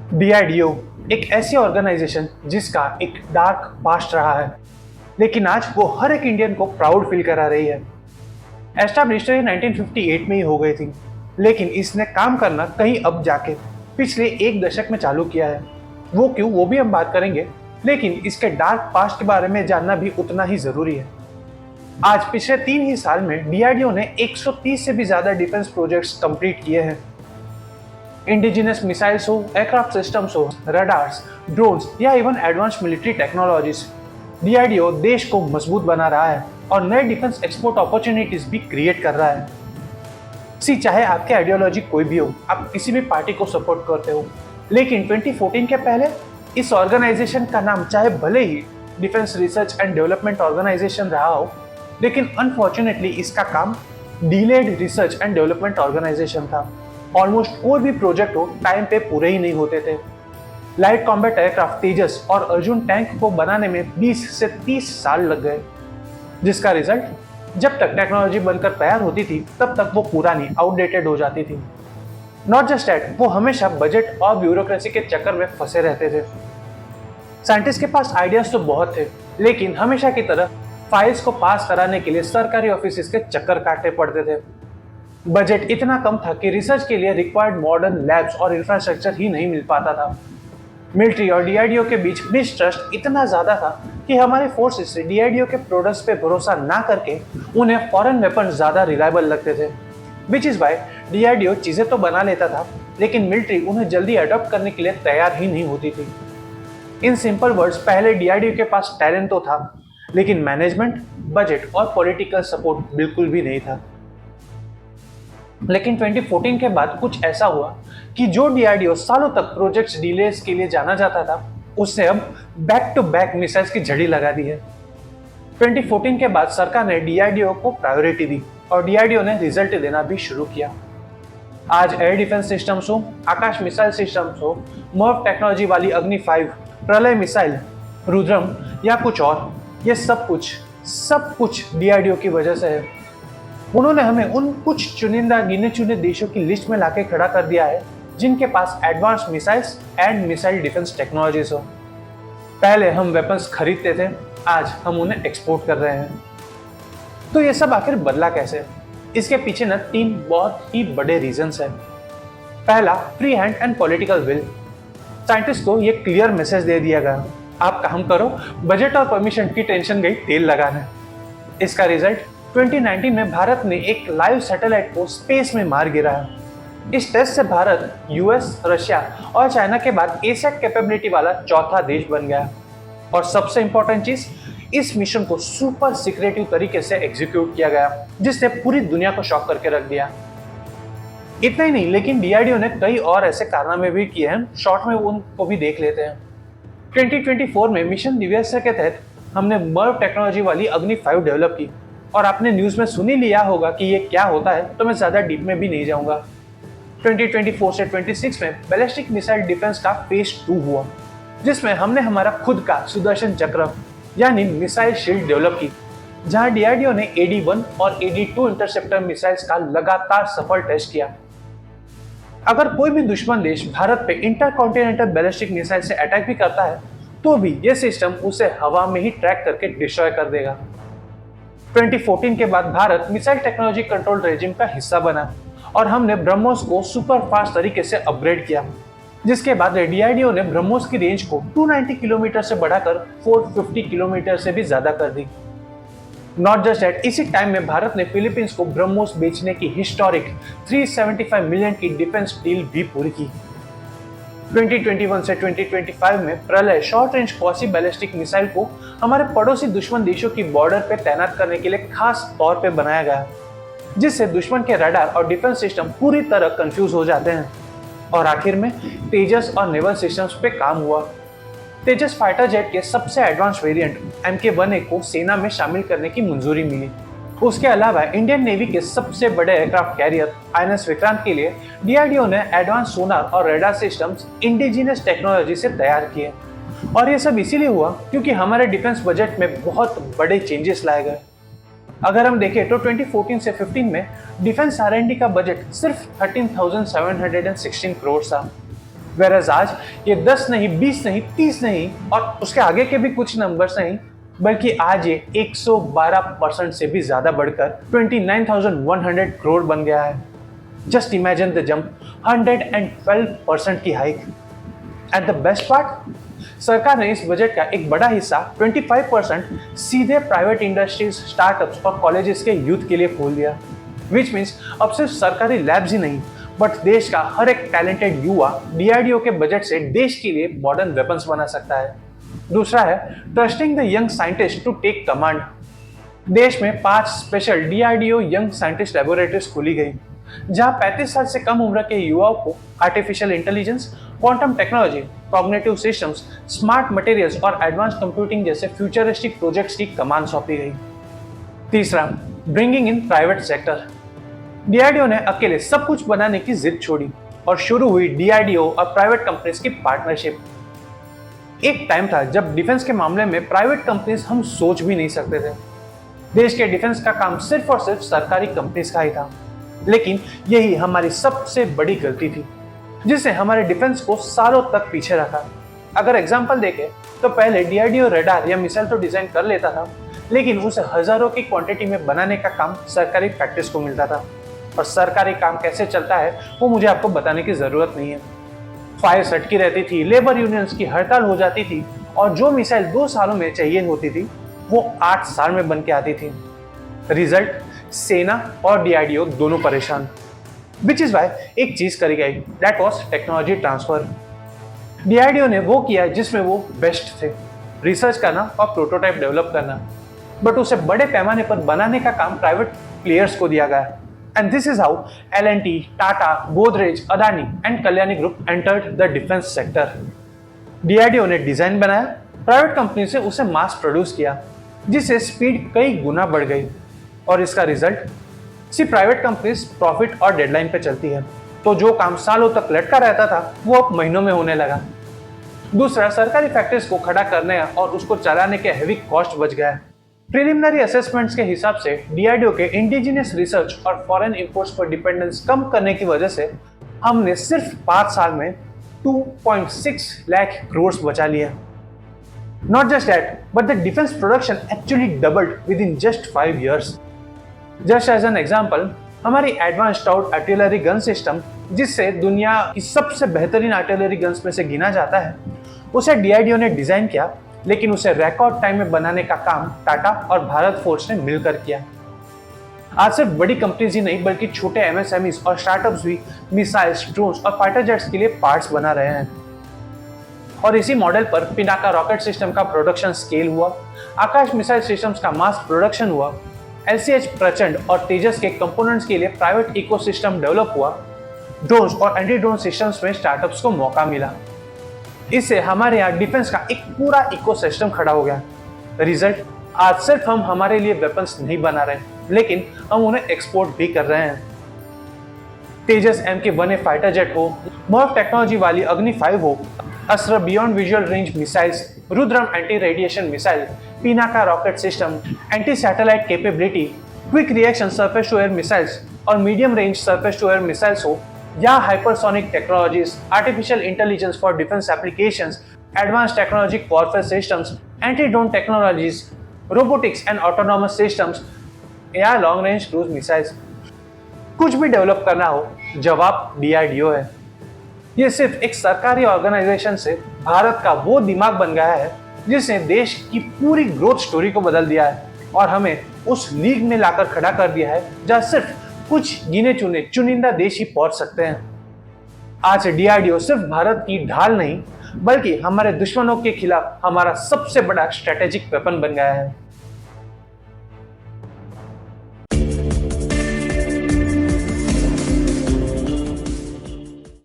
DRDO एक ऐसी organisation जिसका एक डार्क पास्ट रहा है, लेकिन आज वो हर एक इंडियन को प्राउड फील करा रही है। एस्टैब्लिश्ड ये 1958 में ही हो गई थी, लेकिन इसने काम करना कहीं अब जाके पिछले एक दशक में चालू किया है। वो क्यों, वो भी हम बात करेंगे, लेकिन इसके डार्क पास्ट के बारे में जानना भी उतना ही जरूरी है। आज पिछले 3 ही साल में डीआरडीओ ने 130 से भी ज्यादा डिफेंस प्रोजेक्ट्स कंप्लीट किए हैं। इंडिजिनस मिसाइल्स हो, एयरक्राफ्ट सिस्टम्स हो, रडार्स, ड्रोन्स या even advance military technologies, DRDO देश को मजबूत बना रहा है और नए डिफेंस एक्सपोर्ट अपॉर्चुनिटीज भी क्रिएट कर रहा है। चाहे आपकी आइडियोलॉजी कोई भी हो, आप किसी भी पार्टी को सपोर्ट करते हो, लेकिन 2014 के पहले इस ऑर्गेनाइजेशन का नाम चाहे भले ही defence research and development organisation रहा हो, लेकिन अनफॉर्चुनेटली इसका काम delayed research and development organisation था। ऑलमोस्ट कोई भी प्रोजेक्ट हो टाइम पे पूरे ही नहीं होते थे। लाइट कॉम्बैट एयरक्राफ्ट तेजस और अर्जुन टैंक को बनाने में 20 से 30 साल लग गए, जिसका रिजल्ट जब तक टेक्नोलॉजी बनकर तैयार होती थी तब तक वो पुरानी आउटडेटेड हो जाती थी। नॉट जस्ट दैट, वो हमेशा बजट और ब्यूरोक्रेसी के चक्कर में फंसे रहते थे। साइंटिस्ट के पास आइडियाज तो बहुत थे, लेकिन हमेशा की तरह फाइल्स को पास कराने के लिए सरकारी ऑफिस के चक्कर काटने पड़ते थे। बजट इतना कम था कि रिसर्च के लिए रिक्वायर्ड मॉडर्न लैब्स और इंफ्रास्ट्रक्चर ही नहीं मिल पाता था। मिलिट्री और डीआरडीओ के बीच मिसट्रस्ट इतना ज्यादा था कि हमारे फोर्सेस से डीआरडीओ के प्रोडक्ट्स पे भरोसा ना करके उन्हें फॉरेन वेपन ज्यादा रिलायबल लगते थे। विच इज वाई डीआरडीओ चीजें तो बना लेता था, लेकिन मिलिट्री उन्हें जल्दी अडॉप्ट करने के लिए तैयार ही नहीं होती थी। इन सिंपल वर्ड्स, पहले डीआरडीओ के पास टैलेंट तो था, लेकिन मैनेजमेंट, बजट और पॉलिटिकल सपोर्ट बिल्कुल भी नहीं था। लेकिन 2014 के बाद कुछ ऐसा हुआ कि जो डीआरडीओ सालों तक प्रोजेक्ट्स डिलेस के लिए जाना जाता था, उसने अब बैक टू बैक मिसाइल्स की झड़ी लगा दी है। 2014 के बाद सरकार ने डीआरडीओ को प्रायोरिटी दी और डीआरडीओ ने रिजल्ट देना भी शुरू किया। आज एयर डिफेंस सिस्टम्स हो, आकाश मिसाइल सिस्टम्स हो, मर्व टेक्नोलॉजी वाली अग्नि 5, प्रलय मिसाइल, रुद्रम या कुछ और, ये सब कुछ डीआरडीओ की वजह से है। उन्होंने हमें उन कुछ चुनिंदा गिने चुने देशों की लिस्ट में लाके खड़ा कर दिया है जिनके पास advance missiles and missile defence technologies हो। पहले हम वेपन्स खरीदते थे, आज हम उन्हें एक्सपोर्ट कर रहे हैं। तो ये सब आखिर बदला कैसे? इसके पीछे न 3 बहुत ही बड़े रीजंस हैं। पहला, free hand and political will. Scientist को ये क्लियर मैसेज दे दिया गया, आप काम करो, बजट और परमिशन की टेंशन गई तेल लगाने। इसका रिजल्ट 2019 में भारत ने एक लाइव सैटेलाइट को स्पेस में मार गिराया। इस टेस्ट से भारत यूएस, रशिया और चाइना के बाद एसैट कैपेबिलिटी वाला चौथा देश बन गया। और सबसे इंपॉर्टेंट चीज, इस मिशन को सुपर सीक्रेटिव तरीके से एग्जीक्यूट किया गया, जिसने पूरी दुनिया को शॉक करके रख दिया। इतना ही नहीं, लेकिन डीआरडीओ ने कई और ऐसे कारनामे भी किए हैं, शॉर्ट में उनको भी देख लेते हैं। 2024 में मिशन दिव्यास्त्र के तहत हमने मर्व टेक्नोलॉजी वाली अग्नि 5 डेवलप की, और आपने न्यूज में सुन ही लिया होगा कि ये क्या होता है, तो मैं ज्यादा डीप में भी नहीं जाऊंगा। 2024 से 26 में बैलिस्टिक मिसाइल डिफेंस का फेज 2 हुआ, जिसमें हमने हमारा खुद का सुदर्शन चक्र यानी मिसाइल शील्ड डेवलप की, जहां डीआरडीओ ने AD-1 और AD-2 इंटरसेप्टर मिसाइल्स का लगातार सफल टेस्ट किया। अगर कोई भी दुश्मन देश भारत पे इंटरकॉन्टिनेंटल बैलिस्टिक मिसाइल से अटैक भी करता है, तो भी ये सिस्टम उसे हवा में ही ट्रैक करके डिस्ट्रॉय कर देगा। 2014 के बाद Bharat missile technology control regime का हिस्सा बना और हमने ब्रह्मोस को सुपर फास्ट तरीके से अपग्रेड किया, जिसके बाद डीआरडीओ ने ब्रह्मोस की रेंज को 290 किलोमीटर से बढ़ाकर 450 किलोमीटर से भी ज्यादा कर दी। नॉट जस्ट दैट, इसी टाइम में भारत ने फिलीपींस को ब्रह्मोस बेचने की हिस्टोरिक 375 मिलियन की डिफेंस डील भी पूरी की। 2021 से 2025 में प्रलय short range quasi ballistic missile को हमारे पड़ोसी दुश्मन देशों की बॉर्डर पे तैनात करने के लिए खास तौर पे बनाया गया, जिससे दुश्मन के रडार और डिफेंस सिस्टम पूरी तरह कंफ्यूज हो जाते हैं। और आखिर में तेजस और नेवल सिस्टम्स पे काम हुआ। तेजस फाइटर जेट के सबसे एडवांस वेरिएंट MK-1A को सेना में शामिल करने की मंजूरी मिली। उसके अलावा इंडियन नेवी के सबसे बड़े एयरक्राफ्ट कैरियर INS विक्रांत के लिए डीआरडीओ ने एडवांस सोनार और रेडार सिस्टम्स इंडिजिनस टेक्नोलॉजी से तैयार किए। और ये सब इसीलिए हुआ क्योंकि हमारे डिफेंस बजट में बहुत बड़े चेंजेस लाए गए। अगर हम देखें तो 2014 से 15 में डिफेंस R&D का बजट सिर्फ 13,716 करोड़ था, वेरस आज ये 10 नहीं, 20 नहीं, 30 नहीं और उसके आगे के भी कुछ नंबर्स नहीं, बल्कि आज ये 112% से भी ज्यादा बढ़कर 29,100 करोड़ बन गया है। जस्ट इमेजिन द जंप, 112% की hike. And the best part, सरकार ने इस बजट का एक बड़ा हिस्सा 25% सीधे प्राइवेट इंडस्ट्रीज, स्टार्टअप्स और कॉलेजेस के यूथ के लिए खोल दिया। विच मीन्स अब सिर्फ सरकारी लैब्स ही नहीं, बट देश का हर एक टैलेंटेड युवा डीआरडीओ के बजट से देश के लिए मॉडर्न वेपन्स बना सकता है। दूसरा है trusting the young scientist to take command. देश में 5 special DRDO young scientist laboratories खोली गई, जहां 35 साल से कम उम्र के युवाओं को artificial intelligence, quantum technology, cognitive systems, smart materials और एडवांस कंप्यूटिंग जैसे फ्यूचरिस्टिक प्रोजेक्ट्स की कमान सौंपी गई। तीसरा, bringing in private sector. DRDO ने अकेले सब कुछ बनाने की जिद छोड़ी और शुरू हुई डीआरडीओ और प्राइवेट कंपनीज की पार्टनरशिप। एक टाइम था जब डिफेंस के मामले में प्राइवेट कंपनीज हम सोच भी नहीं सकते थे। देश के डिफेंस का काम सिर्फ और सिर्फ सरकारी कंपनीज का ही था, लेकिन यही हमारी सबसे बड़ी गलती थी, जिससे हमारे डिफेंस को सालों तक पीछे रखा। अगर एग्जांपल देखें तो पहले डीआरडीओ रडार या मिसाइल तो डिजाइन कर लेता था, लेकिन उसे हजारों की क्वांटिटी में बनाने का काम सरकारी फैक्ट्रीज को मिलता था। और सरकारी काम कैसे चलता है वो मुझे आपको बताने की जरूरत नहीं है। फायर अटकी रहती थी, लेबर यूनियंस की हड़ताल हो जाती थी और जो मिसाइल 2 सालों में चाहिए होती थी वो 8 साल में बन के आती थी। रिजल्ट, सेना और डीआरडीओ दोनों परेशान। विच इज वाई एक चीज करी गई, that was technology transfer. DRDO ने वो किया जिसमें वो बेस्ट थे, रिसर्च करना और प्रोटोटाइप डेवलप करना, बट उसे बड़े पैमाने पर बनाने का काम प्राइवेट प्लेयर्स को दिया गया। And this is how L&T, Tata, Godrej, Adani and Kalyani Group entered the defense sector. DRDO ने डिजाइन बनाया, प्राइवेट कंपनी से उसे मास प्रोड्यूस किया, जिससे स्पीड कई गुना बढ़ गई। और इसका रिजल्ट, सिर्फ प्राइवेट कंपनीज प्रॉफिट और डेडलाइन पे चलती है, तो जो काम सालों तक लटका रहता था वो अब महीनों में होने लगा। दूसरा, सरकारी फैक्ट्रीज को खड़ा करने और उसको चलाने के हेवी कॉस्ट बच गया। प्रिलिमिनरी असेसमेंट्स के हिसाब से डीआरडीओ के इंडिजिनियस रिसर्च और फॉरेन इंपोर्ट्स पर डिपेंडेंस कम करने की वजह से हमने सिर्फ 5 साल में 2.6 लाख करोड़ बचा लिया। Not just that, but the defence production actually doubled within just 5 years। Just as an example, हमारी advance towed artillery gun system, जिससे दुनिया की सबसे बेहतरीन आर्टिलरी गन्स में से गिना जाता है, उसे डीआरडीओ ने डिजाइन किया, लेकिन उसे रिकॉर्ड टाइम में बनाने का काम टाटा और भारत फोर्स ने मिलकर किया। आज सिर्फ बड़ी कंपनीज ही नहीं, बल्कि छोटे एमएसएमईज और स्टार्टअप्स भी मिसाइल्स, ड्रोन्स और फाइटर जेट्स के लिए पार्ट्स बना रहे हैं। और इसी मॉडल पर पिनाका रॉकेट सिस्टम का प्रोडक्शन स्केल हुआ, आकाश मिसाइल सिस्टम्स का मास प्रोडक्शन हुआ, एलसीएच प्रचंड और तेजस के कंपोनेंट्स के लिए प्राइवेट इकोसिस्टम डेवलप हुआ, ड्रोन्स और एंटी ड्रोन सिस्टम्स में स्टार्टअप्स को मौका मिला। इससे हमारे यहाँ डिफेंस का एक पूरा इकोसिस्टम खड़ा हो गया। रिजल्ट, आज सिर्फ हम हमारे लिए वेपन्स नहीं बना रहे, लेकिन हम उन्हें एक्सपोर्ट भी कर रहे हैं। तेजस MK-1A फाइटर जेट हो, मर्फ टेक्नोलॉजी वाली अग्नि 5 हो, Astra beyond visual range missiles, Rudram anti radiation missile, Pinaka rocket system, anti satellite capability, quick reaction surface to air missiles और medium range surface to air missiles हो, या hypersonic technologies, artificial intelligence for defence applications, advance technology warfare systems, anti drone technologies, robotics and autonomous systems या long range cruise missiles, कुछ भी develop करना हो, जवाब DRDO है। ये सिर्फ एक सरकारी ऑर्गेनाइजेशन से भारत का वो दिमाग बन गया है जिसने देश की पूरी ग्रोथ स्टोरी को बदल दिया है और हमें उस लीग में लाकर खड़ा कर दिया है जहां सिर्फ कुछ गिने चुने चुनिंदा देश ही पहुंच सकते हैं। आज डीआरडीओ सिर्फ भारत की ढाल नहीं, बल्कि हमारे दुश्मनों के खिलाफ हमारा सबसे बड़ा स्ट्रेटेजिक वेपन बन गया है।